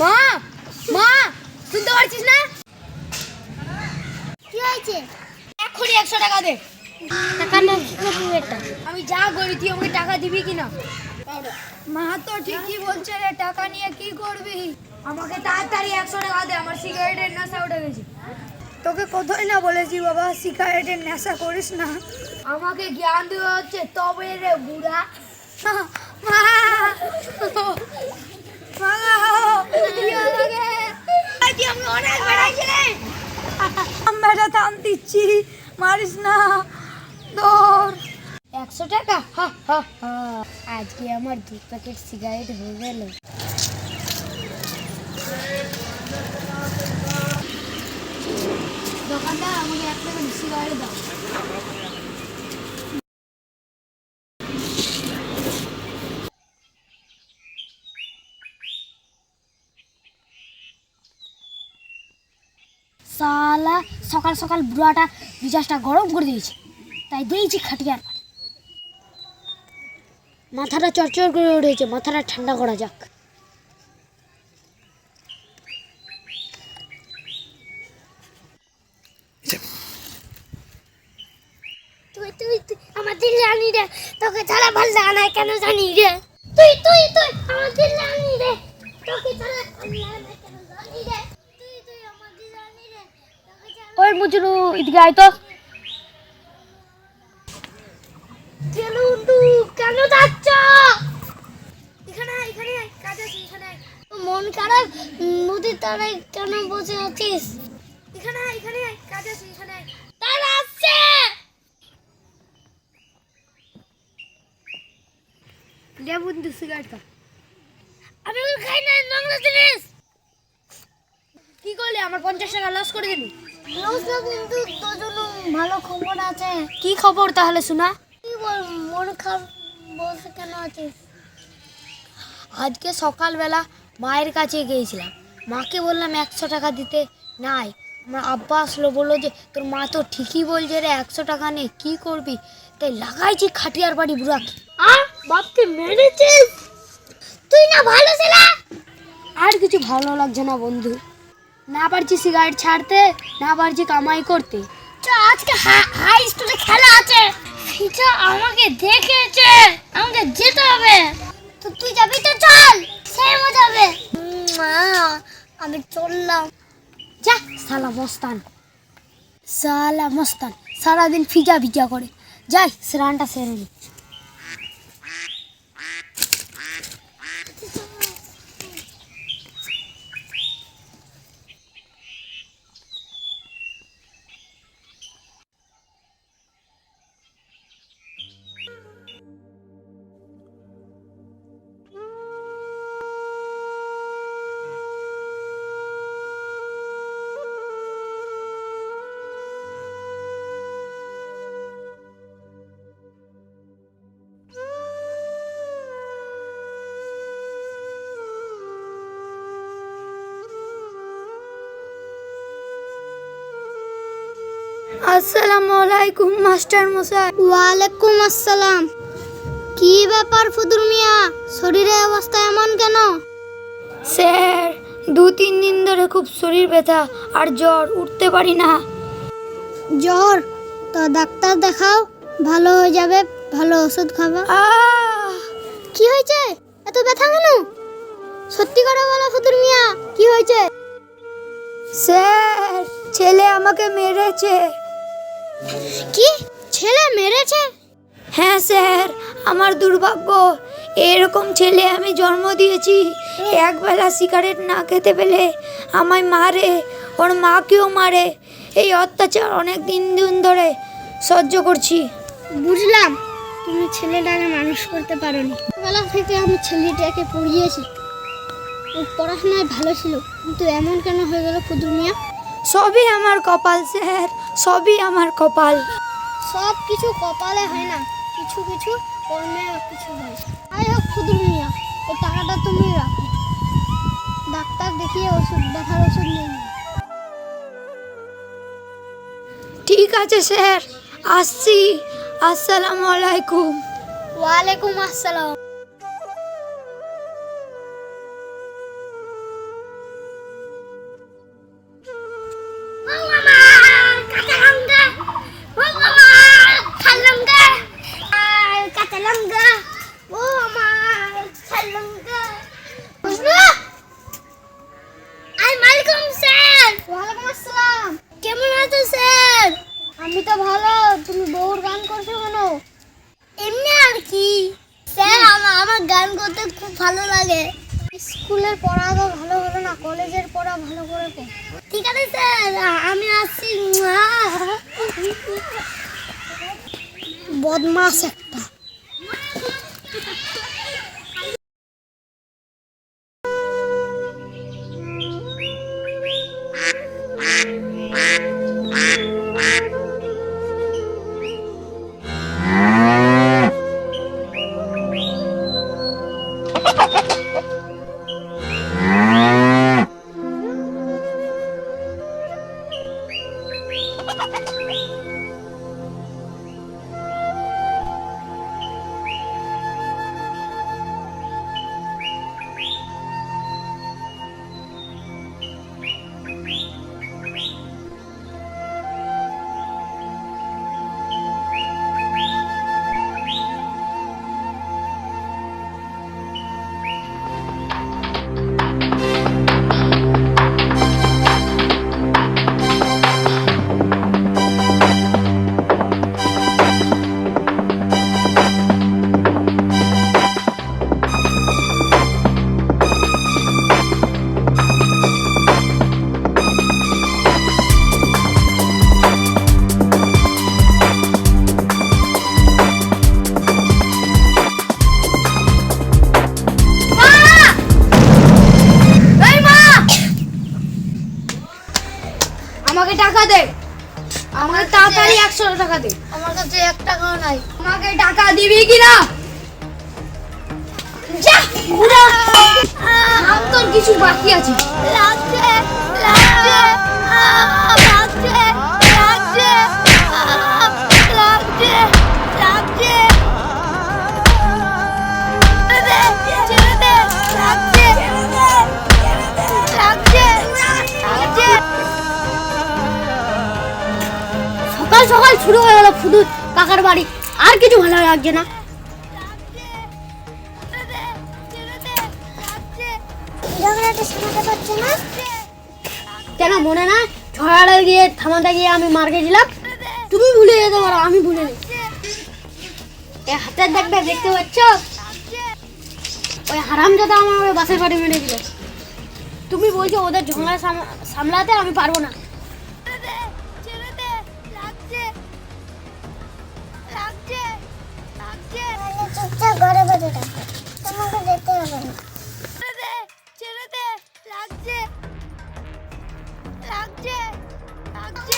মা মা শুনতে পারছিস না? কি হয়েছে? এক্ষুনি 100 টাকা দে। টাকা না কি করবি এটা? আমি যা করি তুই আমাকে টাকা দিবি কিনা? মা তো ঠিকই বলছে রে, টাকা নিয়ে কি করবি? আমাকে তাড়াতাড়ি 100 টাকা দে, আমার সিগারেটের নেশা উঠে গেছে। তোকে কোথায় না বলেছি বাবা সিগারেটের নেশা করিস না। আমাকে জ্ঞান দেওয়া হচ্ছে তবে রে বুড়া। মা দিচ্ছি মারিস না। 100 টাকা আজকে আমার 2 প্যাকেট সিগারেট হয়ে গেল। দোকানদার আমাকে 1 প্যাকেট সিগারেট দাও। সালা সকাল সকাল বুড়াটা মেজাজটা গরম করে দিয়েছে, তাই দিয়েছি খাটিয়ার পানি। মাথাটা চরচর করে উঠেছে, মাথাটা ঠান্ডা করা যাক। তুই তুই তুই আমাদের জানি রে, তোকে ছাড়া ভালো লাগে না কেন জানি রে। তুই তুই তুই আমাদের জানি রে, তোকে ছাড়া ভালো লাগে না কেন জানি রে। তুই তুই আমাদের জানি রে, তোকে ছাড়া। ওই মুজুরু এদিকে আয় তো। চলুন্টু কেন যাচ্ছ? এখানে এখানে কাজ আছে, এখানে মন খারাপ নদীর তারায় কেন বসে আছিস? এখানে এখানে কাজ আছে, এখানে তার আসছে। লে বন্ধু সিগারেট খা। আমি ওই খাই না, নোংরা জিনিস। কি করলি? আমার 50 টাকা লস করে দিলি। রোজা কিন্তু তোর জন্য ভালো খবর আছে। কি খবর তাহলে শোনা? কি বল, মন খারাপ বসে কেন আছিস? আজকে সকালবেলা মায়ের কাছে গিয়েছিলাম, মাকে বললাম 100 টাকা দিতে, নাই। আমার আব্বা আসলো, বললো যে তোর মা তো ঠিকই বলছে রে 100 টাকা নে, কি করবি? তাই লাগাইছি খাটিয়ার বাড়ি বুড়াকে। আর বাপকে মেরেছিস? তুই না ভালো ছেলে। আর কিছু ভালো লাগছে না বন্ধু, না পারছি সিগারেট ছাড়তে, না পারছি কামাই করতে। আজকে হাই স্কুলে খেলা আছে, ফিচা আমাকে দেখেছে, আমাকে যেতে হবে। তো তুই যাবি তো চল, সে মজা হবে। আমি চললাম। যা সালা মস্তান, সালা মস্তান সারাদিন ফিজা ভিজা করে। যাই স্নানটা সেরে নি। আসসালামু আলাইকুম মাস্টার মশাই। ওয়ালাইকুম আসসালাম। কি ব্যাপার ফুদুর মিয়া, শরীরের অবস্থা এমন কেন? স্যার 2-3 দিন ধরে খুব শরীর ব্যথা আর জ্বর, উঠতে পারি না। জ্বর? তো ডাক্তার দেখাও, ভালো হয়ে যাবে, ভালো ওষুধ খাবা। কি হয়েছে? এত ব্যথা কেন? সত্যি করে বলো ফুদুর মিয়া, কি হয়েছে? স্যার ছেলে আমাকে মেরেছে। কি, ছেলে মেরেছে? হ্যাঁ স্যার, আমার দুর্ভাগ্য, এরকম ছেলে আমি জন্ম দিয়েছি। একবেলা সিগারেট না খেতে পেলে আমায় মারে, ওর মাকেও মারে। এই অত্যাচার অনেক দিন ধরে সহ্য করছি। বুঝলাম, তুমি ছেলেটাকে মানুষ করতে পারোনি। বেলা থেকে আমি ছেলেটাকে পড়িয়েছি, ও পড়াশোনায় ভালো ছিল, কিন্তু এমন কেন হয়ে গেল ফুদুর মিয়া? সবই আমার কপাল স্যার, সবই আমার কপাল। সব কিছু কপালে হয় না, কিছু কিছু কর্মে কিছু হয়। আই হোক ফুদুর মিয়া, এই টাকাটা তুমি রাখো, ডাক্তার দেখিয়ে ওষুধ, ব্যথার ওষুধ নিয়ে নিও। ঠিক আছে স্যার, আসছি। আসসালামু আলাইকুম। ওয়ালাইকুম আসসালাম। ওয়ালাইকুম আসসালাম। কেমন আছো স্যার? আমি তো ভালো। তুমি বউর গান করছো কেন? এমনি আর কি স্যার, আমার গান করতে খুব ভালো লাগে। স্কুলের পড়া তো ভালো হলো না, কলেজের পড়া ভালো করে পড়। ঠিক আছে স্যার, আমি আসছি। বদমাস একটা। আমাকে টাকা দে, আমাকে তাড়াতাড়ি 100 টাকা দে। আমার কাছে 1 টাকাও নাই। আমাকে টাকা দিবি কিনা? যা বুড়া, আর তোর কিছু বাকি আছে? লাগছে লাগছে লাগছে লাগছে লাগছে লাগছে। ছেড়ে দে, লাগছে লাগছে লাগছে। সকাল সকাল শুরু হয়ে গেল ফুদুর কাকার বাড়ি, আর কিছু ভালো লাগছে না। কেন মনে না ছড়াড়ে গিয়ে থামাতে গিয়ে আমি মার গেছিলাম? তুমি ভুলে যেতে পারো, আমি ভুলে নেই। এই হাতের দাগটা দেখতে পাচ্ছ? ওই হারামজাদা আমার বাসের বাড়ি মেরে দিল। তুমি বলছো ওদের ঝগড়া সামলাতে আমি পারবো না। ঘরে বসে থাকো, তোমাকে যেতে হবে না। ছেড়ে দে, লাগছে লাগছে লাগছে।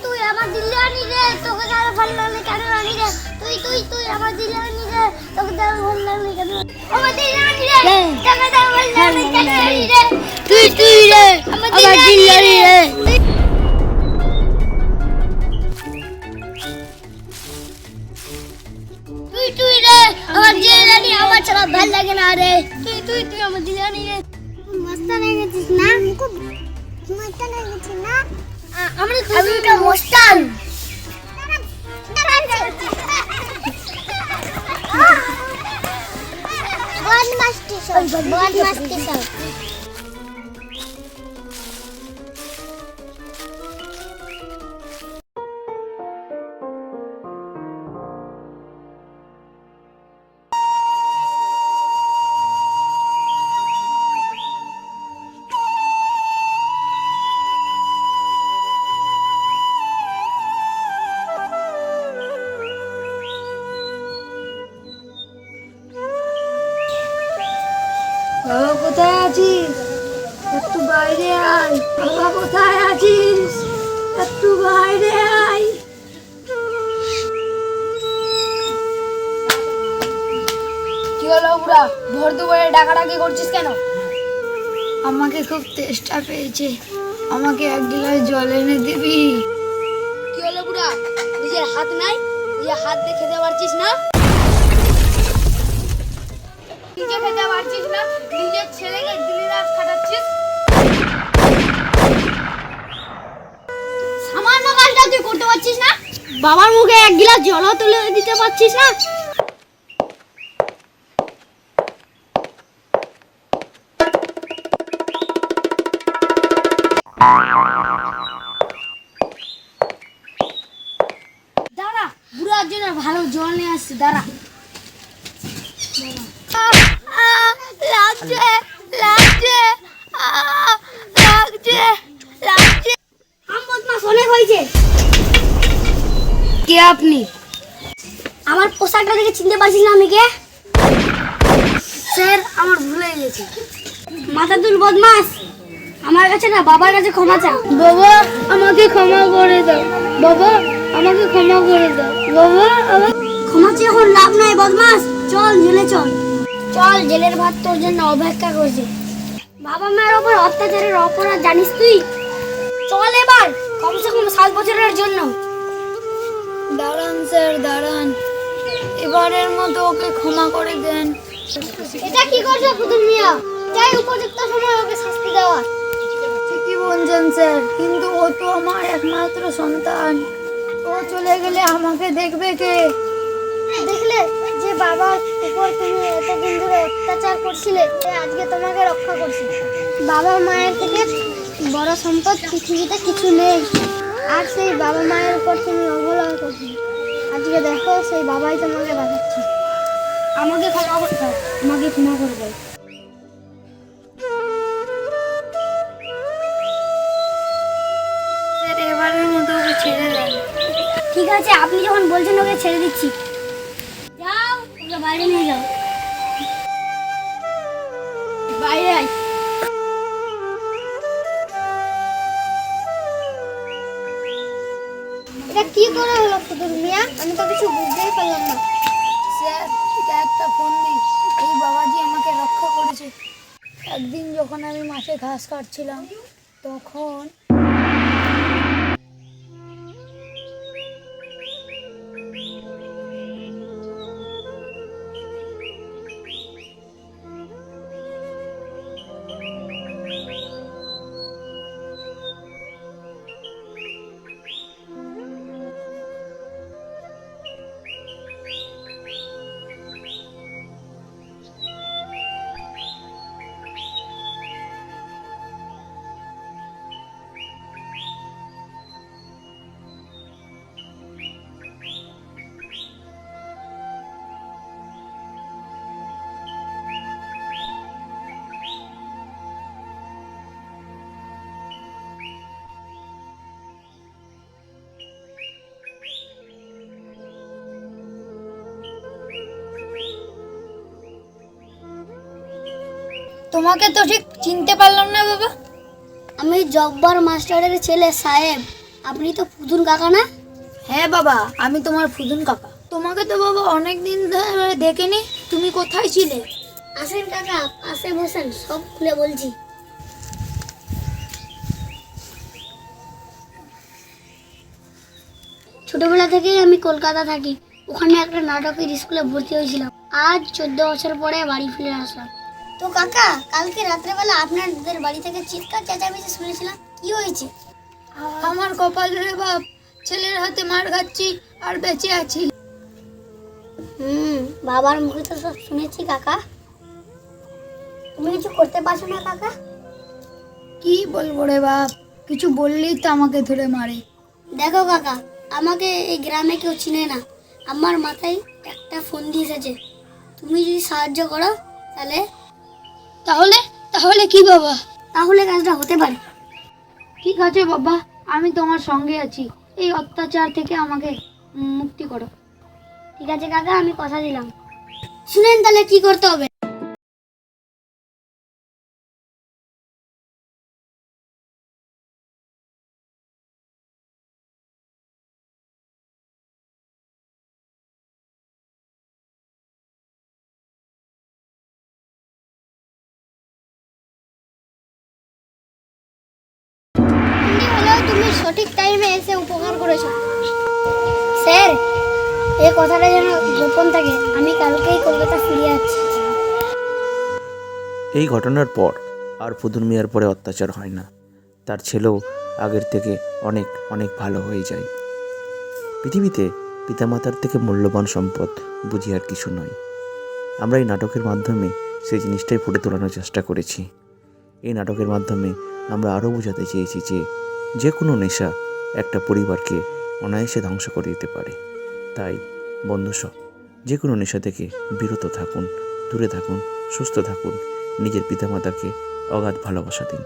তুই আমার দিল্লি আনি রে, তোকে যারা ভালো লাগে কেন আনি রে? তুই আমার দিল্লি আনি রে, তোকে যারা ভালো লাগে কেন? আমার দিল্লি আনি রে, তোকে যারা ভালো লাগে কেন আনি রে? তুই রে আমার দিল্লি আনি রে। তুই রে আমার দিল্লি আনি, আমার ছাড়া ভালো লাগে না রে। তুই আমার দিল্লি আনি রে। মস্তান হয়ে গেছিস না? মস্তান হয়ে গেছিস না? আমি তো মস্তান। বদমাস্তি সব। বাবা কোথায় আছিস? একটু বাইরে আয়। বাবা কোথায় আছিস? একটু বাইরে আয়। কি হলো বুড়া, ভোর দুপুরে ডাকাডাকি করছিস কেন? আমাকে খুব তেষ্টা পেয়েছে, আমাকে 1 গ্লাস জল এনে দিবি? কি হলো বুড়া, নিজের হাত নাই? নিজের হাত দিয়ে খেতে পারছিস না? নিজে খেতে পারছিস না, নিজের ছেলেকে দিনরাত খাটাচ্ছিস। সামান্য কাজটা তুই পারছিস না? বাবার মুখে এক গ্লাস জলও তুলে দিতে পারছিস না? দাঁড়া, বুড়ার জন্য ভালো জল নিয়ে আসছি, দাঁড়া। লাগছে লাগছে লাগছে লাগছে। বদমাস অনেক হয়েছে। কে আপনি? আমার পোশাকটা দেখে চিনতে পারছিস না আমি কে? স্যার, আমার ভুল হয়ে গেছে। মাথা তুল বদমাস, আমার কাছে না বাবার কাছে ক্ষমা চা। বাবা, আমাকে ক্ষমা করে দাও। বাবা, আমাকে ক্ষমা করে দাও। বাবা, ক্ষমা চেয়ে এখন লাভ নাই বদমাস, চল জেলে চল। চল, জেলের ভাত তোর জন্য অপেক্ষা করছে। বাবা মায়ের ওপর অত্যাচারের অপরাধ জানিস তুই? চল এবার, কমসে কম 7 বছরের জন্য। দাঁড়ান স্যার, দাঁড়ান। এবারের মতো ওকে ক্ষমা করে দেন। এটা কি করছো পুতুল মিয়া? যাই উপযুক্ত সময় ওকে শাস্তি দেওয়া। ঠিকই বলছেন স্যার, কিন্তু ও তো আমার একমাত্র সন্তান। ও চলে গেলে আমাকে দেখবে কে? দেখলে যে বাবার উপর তুমি এতদিন ধরে অত্যাচার করছিলে, সে আজকে তোমাকে রক্ষা করছে। বাবা মায়ের থেকে বড় সম্পদ পৃথিবীতে কিছু নেই। আর সেই বাবা মায়ের উপর তুমি অবহেলা করছিলে, আজকে দেখো সেই বাবাই তোমাকে বাঁচাচ্ছে। আমাকে ক্ষমা করে দাও, আমাকে ক্ষমা করে দাও। স্যার, এবারের মতো ওকে ছেড়ে দেন। ঠিক আছে, আপনি যখন বলছেন ওকে ছেড়ে দিচ্ছি। যাও, ওকে বাইরে নিয়ে যাও। বাইরে আয়। এটা কি করে হলো পুতুল মিয়া? আমি তো কিছু বুঝতেই পারলাম না। স্যার, এটা একটা ফন্দি। এই বাবাজি আমাকে রক্ষা করেছে। একদিন যখন আমি মাঠে ঘাস কাটছিলাম, তখন তোমাকে তো ঠিক চিনতে পারলাম না বাবা। আমি জব্বার মাস্টারের ছেলে সাহেব। আপনি তো পুতুল কাকা না? হ্যাঁ বাবা, আমি তোমার ফুদুন কাকা। তোমাকে তো বাবা অনেক দিন ধরে দেখিনি। তুমি কোথায় ছিলে? আসেন কাকা, পাশে বসেন, সব খুলে বলছি। ছোটবেলা থেকেই আমি কলকাতা থাকি। ওখানে একটা নাটকের স্কুলে ভর্তি হয়েছিলাম। আজ 14 বছর পরে বাড়ি ফিরে আসলাম। তো কাকা, কালকে রাত্রেবেলা আপনাদের বাড়ি থেকে চিৎকার চেঁচামেচি শুনেছিলাম, কি হয়েছে? আমার কপাল রে বাপ, ছেলের হাতে মার খাচ্ছি আর বেঁচে আছি। বাবার মুখে তো সব শুনেছি কাকা। তুমি কিছু করতে পারছো না কাকা? কি বলবো রে বাপ, কিছু বললেই তো আমাকে ধরে মারে। দেখো কাকা, আমাকে এই গ্রামে কেউ চিনে না। আমার মাথায় একটা ফন্দি এসেছে। তুমি যদি সাহায্য করো তাহলে তাহলে তাহলে কি বাবা? তাহলে কাজটা হতে পারে। ঠিক আছে বাবা, আমি তোমার সঙ্গে আছি। এই অত্যাচার থেকে আমাকে মুক্তি করো। ঠিক আছে কাকা, আমি কথা দিলাম। শুনেন তাহলে কি করতে হবে। তুমি সঠিক টাইমে এসে উপকার করেছো। স্যার, এই কথাটা যেন গোপন থাকে। আমি কালকেই কলকাতা ফিরে যাচ্ছি। এই ঘটনার পর আর ফুদুন মিয়ার পরে অত্যাচার হয় না। তার ছেলেও আগের থেকে অনেক অনেক ভালো হয়ে যায়। পৃথিবীতে পিতামাতার থেকে মূল্যবান সম্পদ বুঝি আর কিছু নয়। আমরা এই নাটকের মাধ্যমে সেই জিনিসটাই ফুটে তোলানোর চেষ্টা করেছি। এই নাটকের মাধ্যমে আমরা আরও বোঝাতে চেয়েছি যে কোনো নেশা একটা পরিবারকে অনায়াসে ধ্বংস করে দিতে পারে। তাই বন্ধুসব যে কোনো নেশা থেকে বিরত থাকুন, দূরে থাকুন, সুস্থ থাকুন, নিজের পিতামাতাকে অগাধ ভালোবাসা দিন।